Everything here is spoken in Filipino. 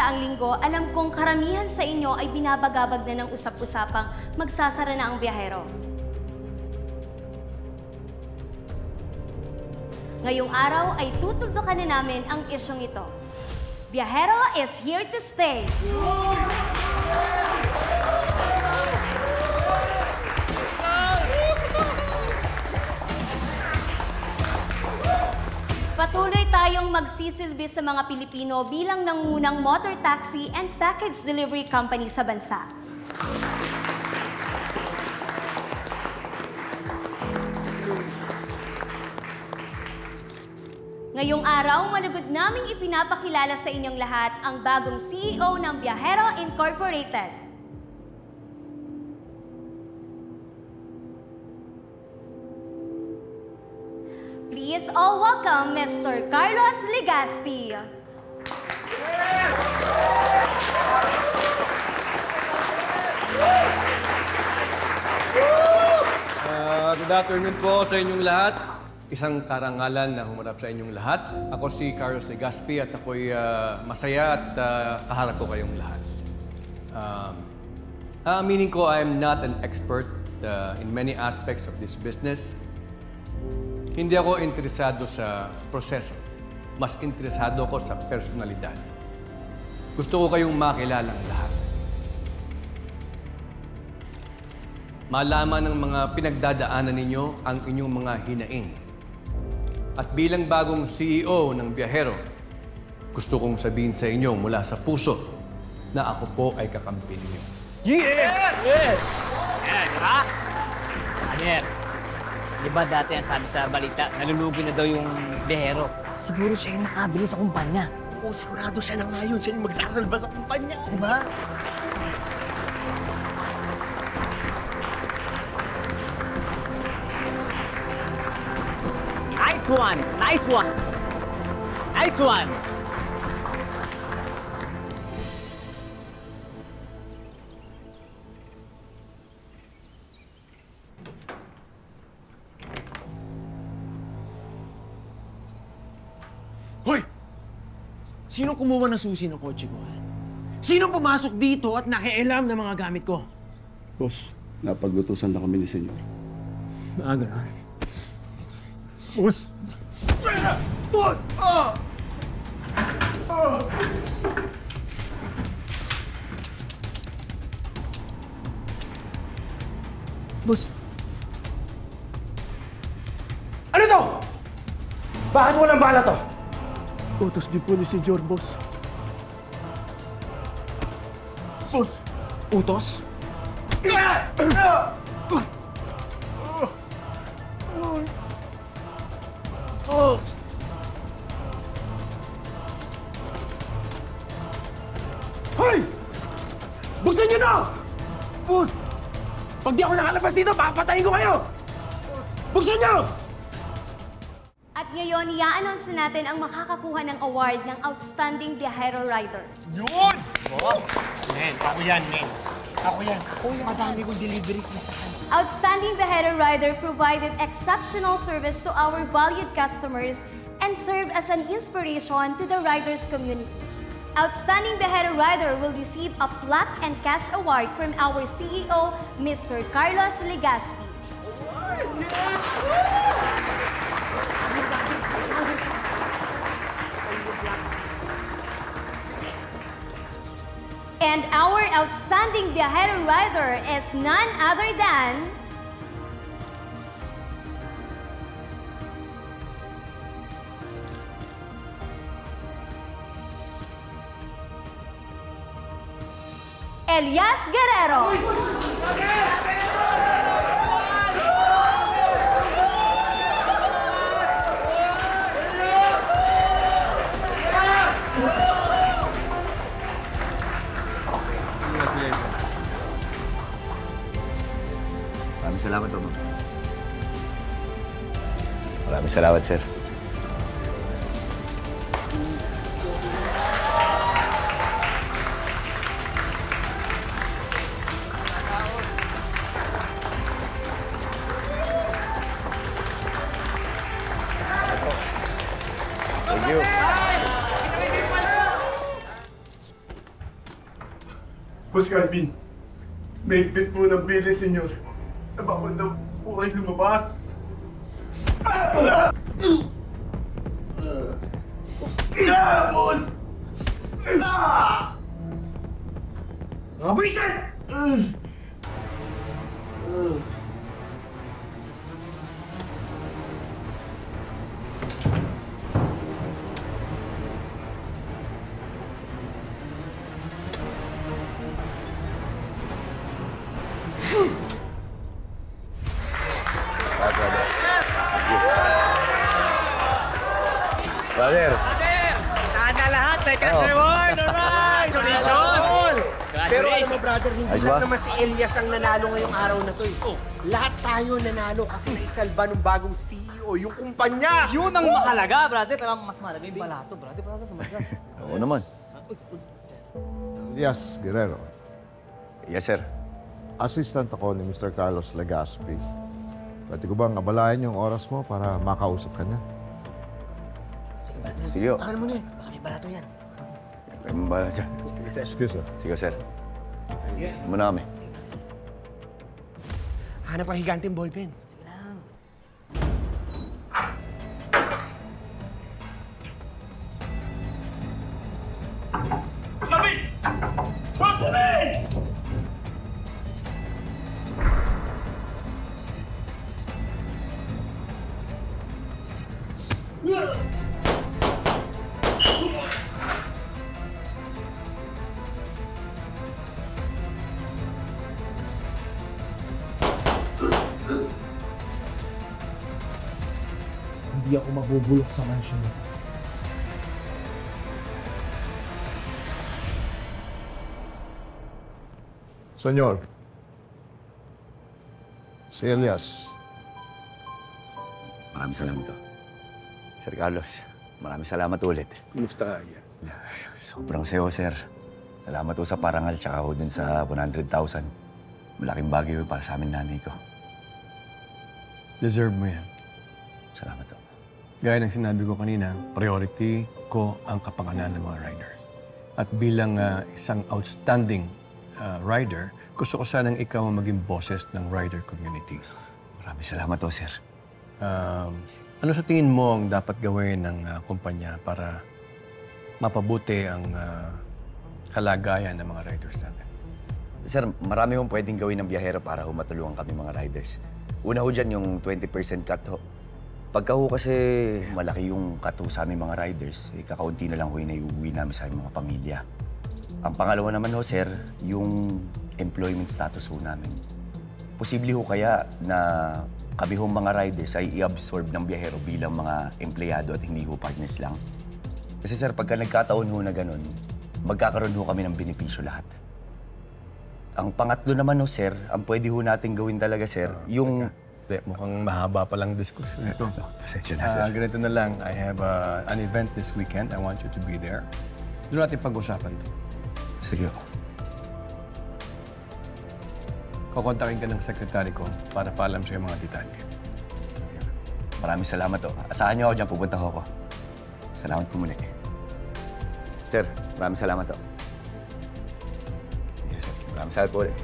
nakaraang linggo, alam kong karamihan sa inyo ay binabagabag na ng usap-usapang magsasara na ang biyahero. Ngayong araw ay tutuldukan na namin ang isyong ito. Biyahero is here to stay! Patuloy tayong magsisilbi sa mga Pilipino bilang nangungunang motor taxi and package delivery company sa bansa. Ngayong araw, malugod naming ipinapakilala sa inyong lahat ang bagong CEO ng Biyahero Incorporated. Please all welcome Mr. Carlos Legaspi. Good afternoon po sa inyong lahat. Isang karangalan na humarap sa inyong lahat. Ako si Carlos Legaspi at ako'y masaya at kaharap ko kayong lahat. Meaning ko, I'm not an expert in many aspects of this business. Hindi ako interesado sa proseso. Mas interesado ako sa personalidad. Gusto ko kayong makilalang lahat. Malaman ng mga pinagdadaanan ninyo ang inyong mga hinaing. At bilang bagong CEO ng Biyahero, gusto kong sabihin sa inyo mula sa puso na ako po ay kakampi ninyo. Yeah! Yeah! Yeah, di ba? Daniel, di ba dati ang sabi sa balita, nalulugi na daw yung Biyahero? Siguro siya yung nakabili sa kumpanya. Oo, sigurado siya na ngayon. Siya yung magsasalba sa kumpanya, di ba? Nice one! Nice one! Nice one! Hoy! Sinong kumuha ng susi ng kotse ko? Sinong pumasok dito at nakialam ng mga gamit ko? Boss, napaglutusan na kami ni Senyor. Ganun. Boss! Boss! Boss! Ano to? Bakit walang bala to? Utos din po ni Senyor, boss. Boss! Utos? Hoy! Buksan niyo na! Boss! Pag di ako nakalabas dito, papatayin ko kayo! Buksan niyo! At ngayon, i-announce natin ang makakakuha ng award ng Outstanding Biyahero Rider. Yun! Oh, men, ako yan, men. Ako yan. Mas madami kong delivery kisa ka. Outstanding Biyahero Rider provided exceptional service to our valued customers and served as an inspiration to the riders community. Outstanding Biyahero Rider will receive a plaque and cash award from our CEO, Mr. Carlos Legaspi. And our Outstanding Biyahero Rider is none other than Elias Guerrero. Maraming salamat, Tom. Maraming salamat, sir. Boss Calvin, may higpit po ng bili, senyor. Nabawal daw po kayo lumabas. Boss! Mga bisan! Brother! Sana lahat, may cash reward! Alright! Congratulations! Pero alam mo, brother, hindi Ayos lang ba? naman si Elias ang nanalo ngayong araw na to eh. Lahat tayo nanalo kasi naisalba ng bagong CEO, yung kumpanya. Yun ang mahalaga, brother. Alam mo, mas mahalaga yung balato, brother. Oo naman. Yes, Guerrero. Yes, sir. Assistant ako ni Mr. Carlos Legaspi. Pwede ko bang abalayan yung oras mo para makausap ka niya? Sige, oh. Tahan mo na eh, baka may balato yan. May mabala dyan. Excuse me. Sige, sir. Muna kami. Hanap ang higanteng ballpen. Hindi ako mabubulok sa mansyon na to. Senyor. Si Elias. Maraming salamat, oh. Sir Carlos, maraming salamat ulit. Kumusta ka, Elias? Sobrang sayo, sir. Salamat po sa parangal tsaka ho dun sa 100,000. Malaking bagay yun para sa amin nanay ko. Deserve mo yan. Salamat, oh. Gaya ng sinabi ko kanina, priority ko ang kapakanan ng mga riders. At bilang isang outstanding rider, gusto ko sanang ikaw ang maging bosses ng rider community. Maraming salamat, oh, sir. Ano sa tingin mo ang dapat gawin ng kumpanya para mapabuti ang kalagayan ng mga riders natin? Sir, marami hong pwedeng gawin ng biyahero para ho matulungan kami mga riders. Una ho dyan yung 20% cut ho. Pagka ho kasi malaki yung cut ho sa aming mga riders, kakaunti na lang ho yung naiuwi namin sa aming mga pamilya. Ang pangalawa naman ho, sir, yung employment status ho namin. Posible ho kaya na kami ho mga riders ay i-absorb ng biyahero bilang mga empleyado at hindi ho partners lang. Kasi sir, pagka nagkataon ho na ganun, magkakaroon ho kami ng benepisyo lahat. Ang pangatlo naman ho, sir, ang pwede ho natin gawin talaga, sir, yung... Mukhang mahaba pa lang diskusyon ito. Pasensya na, sir. Ganito na lang, I have an event this weekend. I want you to be there. Doon natin pag-usapan to. Sige ho. Kukontakin ka ng sekretary ko para paalam sa'yo mga detalye. Maraming salamat ho. Asahan niyo ako dyan, pupunta ho ako. Salamat po muli. Sir, maraming salamat ho. Yes, sir. Maraming salamat po ulit.